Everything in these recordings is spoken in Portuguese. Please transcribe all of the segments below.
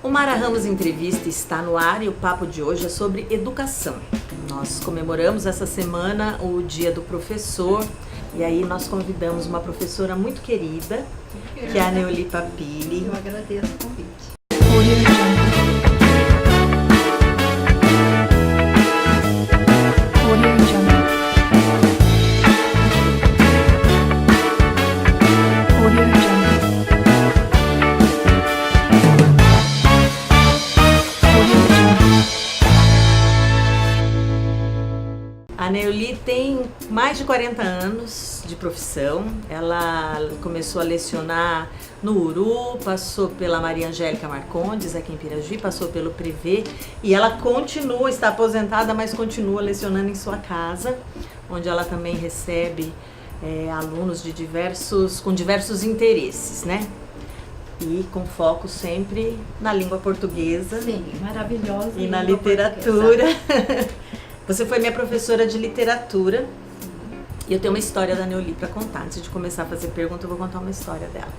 O Mara Ramos Entrevista está no ar e o papo de hoje é sobre educação. Nós comemoramos essa semana o Dia do Professor e aí nós convidamos uma professora muito querida, que é a Neoli Papilli. Eu agradeço o convite. A Neoli tem mais de 40 anos de profissão. Ela começou a lecionar no Uru, passou pela Maria Angélica Marcondes, aqui em Pirajuí, passou pelo Privé e ela continua, está aposentada, mas continua lecionando em sua casa, onde ela também recebe alunos com diversos interesses, né? E com foco sempre na língua portuguesa. Sim, maravilhosa. E na literatura. Você foi minha professora de literatura e eu tenho uma história da Neoli para contar. Antes de começar a fazer pergunta, eu vou contar uma história dela.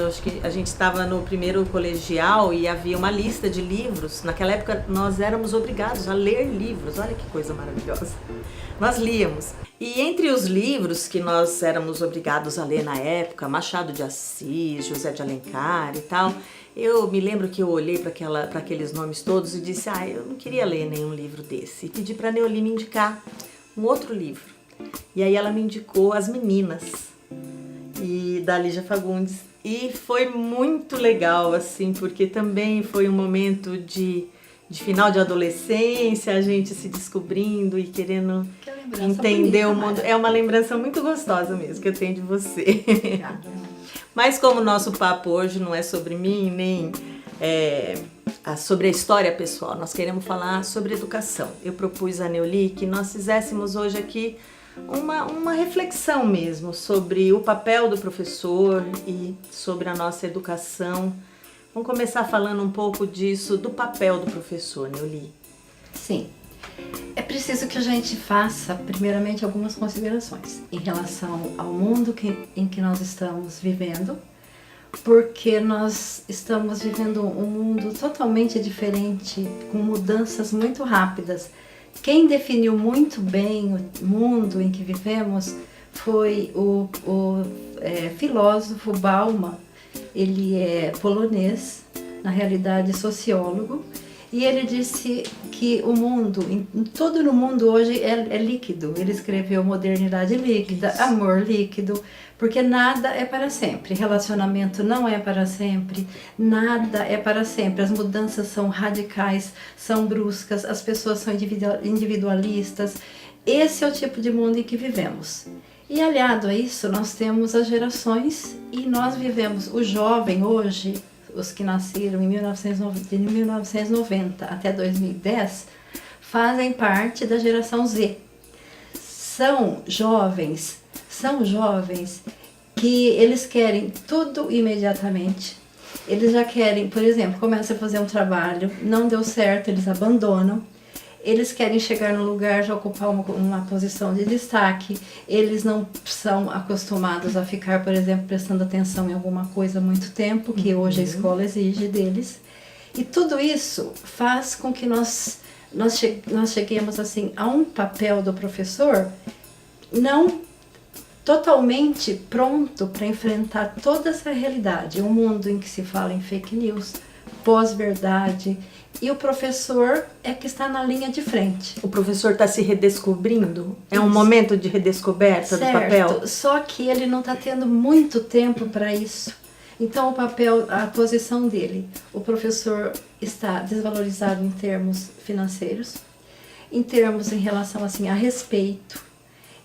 Acho que a gente estava no primeiro colegial e havia uma lista de livros. Naquela época nós éramos obrigados a ler livros. Olha que coisa maravilhosa. Nós líamos. E entre os livros que nós éramos obrigados a ler na época, Machado de Assis, José de Alencar e tal, eu me lembro que eu olhei para aqueles nomes todos e disse, eu não queria ler nenhum livro desse. E pedi para a Neoli me indicar um outro livro. E aí ela me indicou As Meninas, da Lígia Fagundes. E foi muito legal, assim, porque também foi um momento de final de adolescência, a gente se descobrindo e querendo entender o mundo. É uma lembrança muito gostosa mesmo que eu tenho de você. Mas como o nosso papo hoje não é sobre mim, nem sobre a história pessoal, nós queremos falar sobre educação. Eu propus a Neoli que nós fizéssemos hoje aqui uma reflexão mesmo sobre o papel do professor e sobre a nossa educação. Vamos começar falando um pouco disso, do papel do professor, Neoli. Sim. É preciso que a gente faça, primeiramente, algumas considerações em relação ao mundo em que nós estamos vivendo, porque nós estamos vivendo um mundo totalmente diferente, com mudanças muito rápidas. Quem definiu muito bem o mundo em que vivemos foi o filósofo Bauman. Ele é polonês, na realidade sociólogo, e ele disse que o mundo, todo no mundo hoje é líquido. Ele escreveu modernidade líquida, amor líquido, porque nada é para sempre. Relacionamento não é para sempre, nada é para sempre. As mudanças são radicais, são bruscas, as pessoas são individualistas. Esse é o tipo de mundo em que vivemos. E aliado a isso, nós temos as gerações e nós vivemos, o jovem hoje, os que nasceram de 1990 até 2010, fazem parte da geração Z. São jovens que eles querem tudo imediatamente. Eles já querem, por exemplo, começam a fazer um trabalho, não deu certo, eles abandonam. Eles querem chegar no lugar, já ocupar uma posição de destaque. Eles não são acostumados a ficar, por exemplo, prestando atenção em alguma coisa há muito tempo, que hoje a escola exige deles. E tudo isso faz com que nós cheguemos assim, a um papel do professor não totalmente pronto para enfrentar toda essa realidade. Um mundo em que se fala em fake news, pós-verdade. E o professor é que está na linha de frente. O professor está se redescobrindo? É um momento de redescoberta do papel? Só que ele não está tendo muito tempo para isso. Então o papel, a posição dele, o professor está desvalorizado em termos financeiros, em termos em relação assim, a respeito,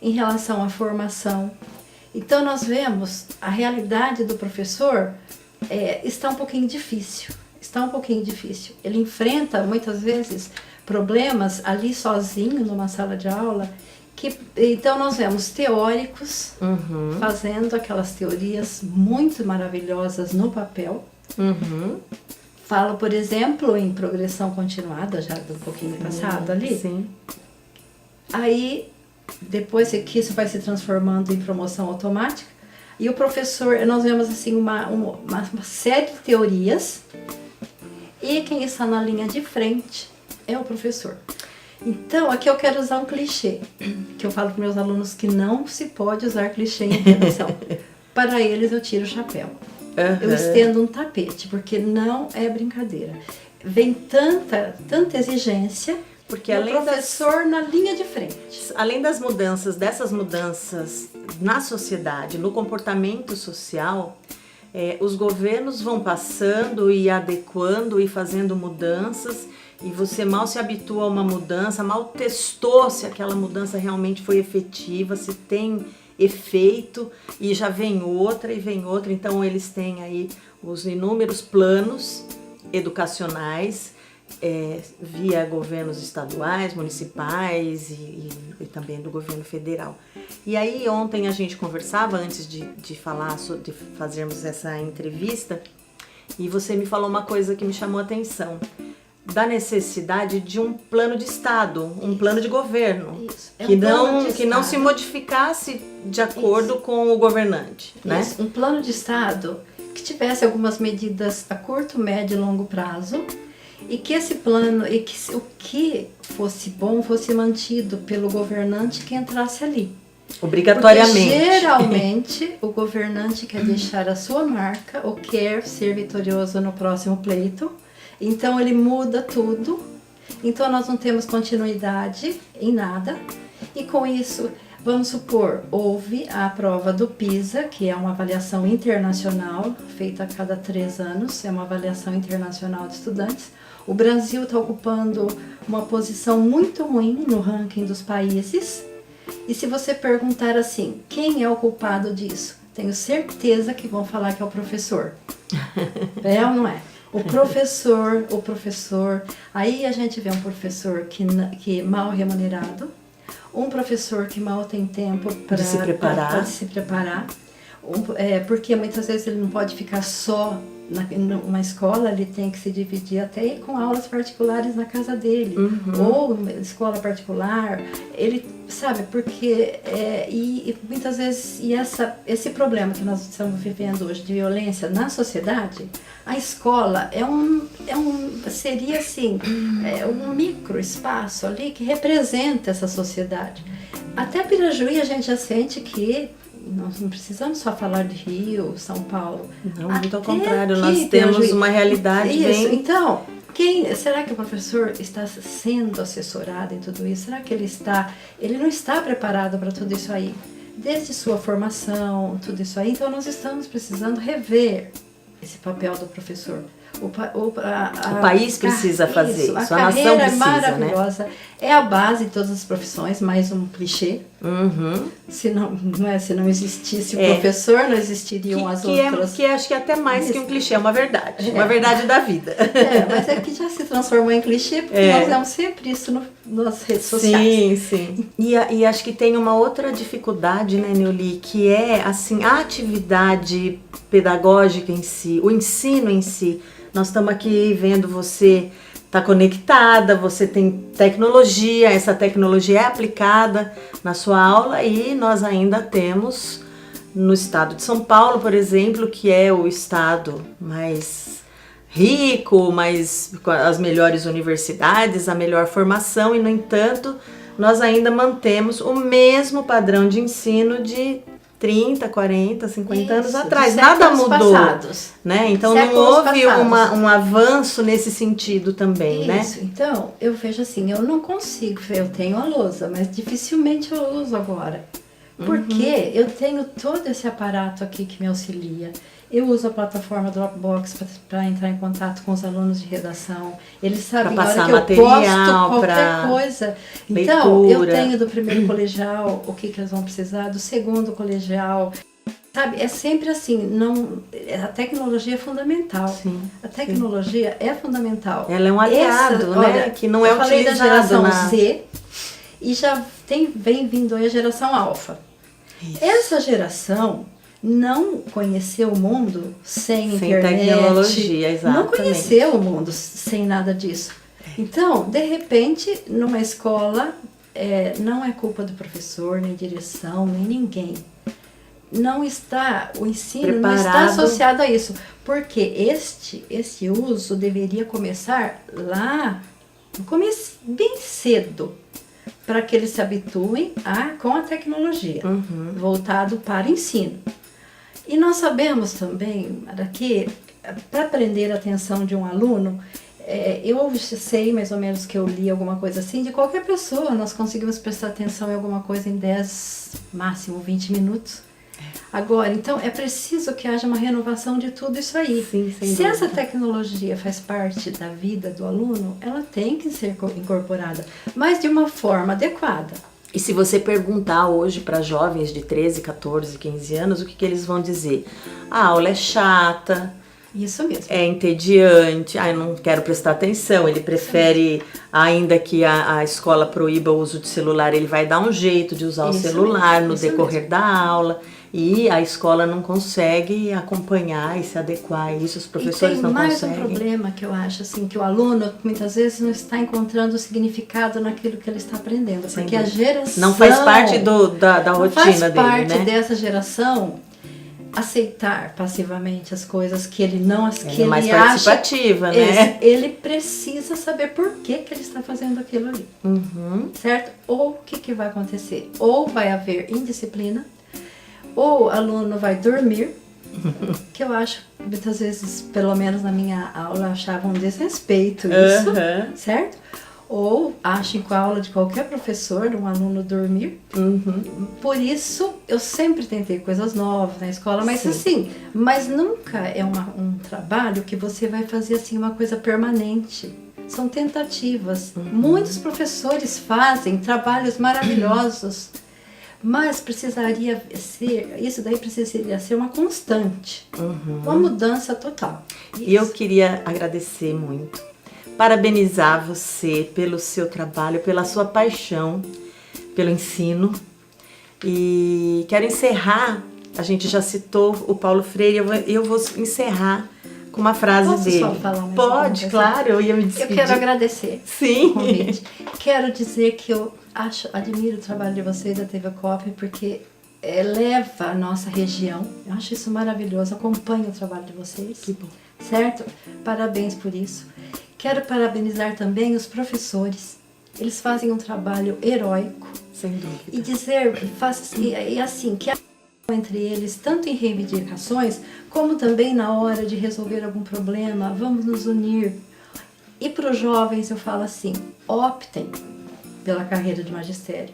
em relação à formação. Então nós vemos a realidade do professor está um pouquinho difícil. Ele enfrenta muitas vezes problemas ali sozinho numa sala de aula. Então nós vemos teóricos fazendo aquelas teorias muito maravilhosas no papel. Falo, por exemplo, em progressão continuada, já do pouquinho passado ali. Sim. Aí, depois que isso vai se transformando em promoção automática, E o professor, nós vemos assim uma série de teorias, e quem está na linha de frente é o professor. Então, aqui eu quero usar um clichê, que eu falo para meus alunos que não se pode usar clichê em redação. Para eles eu tiro o chapéu. Eu estendo um tapete, porque não é brincadeira. Vem tanta exigência, porque além o professor na linha de frente. Além das mudanças, dessas mudanças na sociedade, no comportamento social, os governos vão passando e adequando e fazendo mudanças, e você mal se habitua a uma mudança, mal testou se aquela mudança realmente foi efetiva, se tem efeito, e já vem outra e vem outra. Então eles têm aí os inúmeros planos educacionais, via governos estaduais, municipais e também do governo federal. E aí ontem a gente conversava antes de fazermos essa entrevista, e você me falou uma coisa que me chamou a atenção, da necessidade de um plano de Estado, um plano de governo, que não se modificasse de acordo com o governante, né? Um plano de Estado que tivesse algumas medidas a curto, médio e longo prazo, e que esse plano, e que o que fosse bom fosse mantido pelo governante que entrasse ali. Obrigatoriamente. Porque geralmente o governante quer deixar a sua marca ou quer ser vitorioso no próximo pleito, então ele muda tudo, então nós não temos continuidade em nada, e com isso, vamos supor, houve a prova do PISA, que é uma avaliação internacional, feita a cada 3 anos, é uma avaliação internacional de estudantes. O Brasil está ocupando uma posição muito ruim no ranking dos países, e se você perguntar assim, quem é o culpado disso? Tenho certeza que vão falar que é o professor. É ou não é? O professor, aí a gente vê um professor que mal remunerado, um professor que mal tem tempo para se preparar, porque muitas vezes ele não pode ficar só numa escola, ele tem que se dividir até com aulas particulares na casa dele, ou escola particular, ele sabe, porque e muitas vezes esse problema que nós estamos vivendo hoje de violência na sociedade, a escola seria assim, um micro espaço ali que representa essa sociedade. Até Pirajuí a gente já sente que nós não precisamos só falar de Rio, São Paulo. Não, muito ao contrário, nós temos uma realidade bem... Então, será que o professor está sendo assessorado em tudo isso? Será que ele não está preparado para tudo isso aí? Desde sua formação, tudo isso aí. Então, nós estamos precisando rever esse papel do professor. O país precisa fazer isso, a nação precisa, é maravilhosa, né? É a base de todas as profissões, mais um clichê. Se não existisse o professor, não existiriam as outras. Que acho que é até mais que um clichê, é uma verdade, uma verdade da vida. Mas é que já se transformou em clichê, porque nós vemos sempre isso nas redes sociais. Sim. E acho que tem uma outra dificuldade, né, Neuli, que é assim, a atividade pedagógica em si, o ensino em si. Nós estamos aqui vendo você está conectada, você tem tecnologia, essa tecnologia é aplicada na sua aula, e nós ainda temos no estado de São Paulo, por exemplo, que é o estado mais rico, com as melhores universidades, a melhor formação, e no entanto nós ainda mantemos o mesmo padrão de ensino de 30, 40, 50 anos atrás. Nada mudou, né? Então não houve um avanço nesse sentido também, né? Então eu vejo assim, eu não consigo, eu tenho a lousa, mas dificilmente eu uso agora. Porque eu tenho todo esse aparato aqui que me auxilia. Eu uso a plataforma Dropbox para entrar em contato com os alunos de redação. Eles sabem a hora que eu posto qualquer coisa. Então, eu tenho do primeiro colegial o que eles vão precisar, do segundo colegial. Sabe, é sempre assim, a tecnologia é fundamental. Sim, a tecnologia é fundamental. Ela é um aliado, né? Olha, que não é utilizado. Eu falei da geração Z e já vem vindo aí a geração Alfa. Essa geração não conheceu o mundo sem internet, tecnologia, exatamente. Não conheceu o mundo sem nada disso. Então, de repente, numa escola, não é culpa do professor, nem direção, nem ninguém. não está, o ensino não Preparado. está associado a isso, porque este uso deveria começar lá no começo, bem cedo, para que eles se habituem com a tecnologia, voltado para o ensino. E nós sabemos também, Mara, que para prender a atenção de um aluno, eu sei mais ou menos que eu li alguma coisa assim, de qualquer pessoa nós conseguimos prestar atenção em alguma coisa em 10, máximo 20 minutos. Agora, então, é preciso que haja uma renovação de tudo isso aí. Sim, sem Se dúvida. essa tecnologia faz parte da vida do aluno, ela tem que ser incorporada, mas de uma forma adequada. E se você perguntar hoje para jovens de 13, 14, 15 anos, o que eles vão dizer? A aula é chata, Isso mesmo. é entediante, eu não quero prestar atenção. Ele prefere, ainda que a escola proíba o uso de celular, ele vai dar um jeito de usar o Isso celular mesmo, no isso decorrer mesmo. da aula. E a escola não consegue acompanhar e se adequar a isso, os professores E tem não mais conseguem. um problema que eu acho, assim, que o aluno muitas vezes não está encontrando o significado naquilo que ele está aprendendo, Sem porque a dúvida. geração... Não faz parte da não rotina faz dele, parte né? dessa geração aceitar passivamente as coisas que ele não as que É mais ele acha. participativa, né? Ele precisa saber por que ele está fazendo aquilo ali, certo? Ou o que vai acontecer? Ou vai haver indisciplina, ou o aluno vai dormir, que eu acho, muitas vezes, pelo menos na minha aula, eu achava um desrespeito isso, certo? Ou achem com a aula de qualquer professor, um aluno dormir. Por isso, eu sempre tentei coisas novas na escola, mas Sim. assim, mas nunca é um trabalho que você vai fazer assim uma coisa permanente. São tentativas. Muitos professores fazem trabalhos maravilhosos, mas precisaria ser, isso daí precisaria ser uma constante, uma mudança total. E eu queria agradecer muito, parabenizar você pelo seu trabalho, pela sua paixão, pelo ensino. E quero encerrar, a gente já citou o Paulo Freire, eu vou encerrar com uma frase Posso dele. só falar mais Pode, alguma coisa? claro, eu ia me Eu despedir. quero agradecer Sim. o convite. Quero dizer que eu admiro o trabalho de vocês da TV Coop, porque leva a nossa região. Eu acho isso maravilhoso. Acompanho o trabalho de vocês. Que bom. Certo? Parabéns por isso. Quero parabenizar também os professores. Eles fazem um trabalho heróico. Sem dúvida. E dizer, e assim, que entre eles, tanto em reivindicações, como também na hora de resolver algum problema, vamos nos unir. E para os jovens eu falo assim, optem pela carreira de magistério,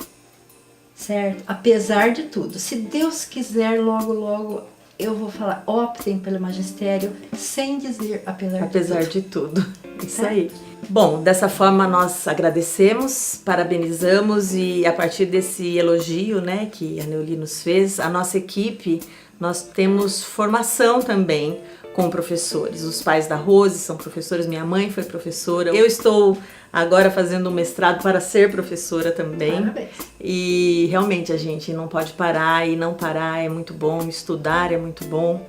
certo? Apesar de tudo, se Deus quiser, logo, logo, eu vou falar, optem pelo magistério, sem dizer Apesar de tudo. Isso aí. Bom, dessa forma nós agradecemos, parabenizamos e a partir desse elogio, né, que a Neuli nos fez, a nossa equipe, nós temos formação também com professores. Os pais da Rose são professores, minha mãe foi professora. Eu estou agora fazendo um mestrado para ser professora também. Parabéns. E realmente a gente não pode parar e não parar é muito bom, estudar é muito bom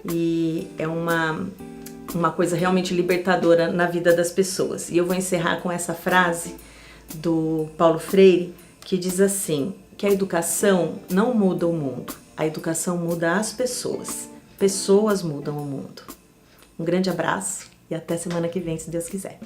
e é uma coisa realmente libertadora na vida das pessoas. E eu vou encerrar com essa frase do Paulo Freire, que diz assim, que a educação não muda o mundo, a educação muda as pessoas. Pessoas mudam o mundo. Um grande abraço e até semana que vem, se Deus quiser.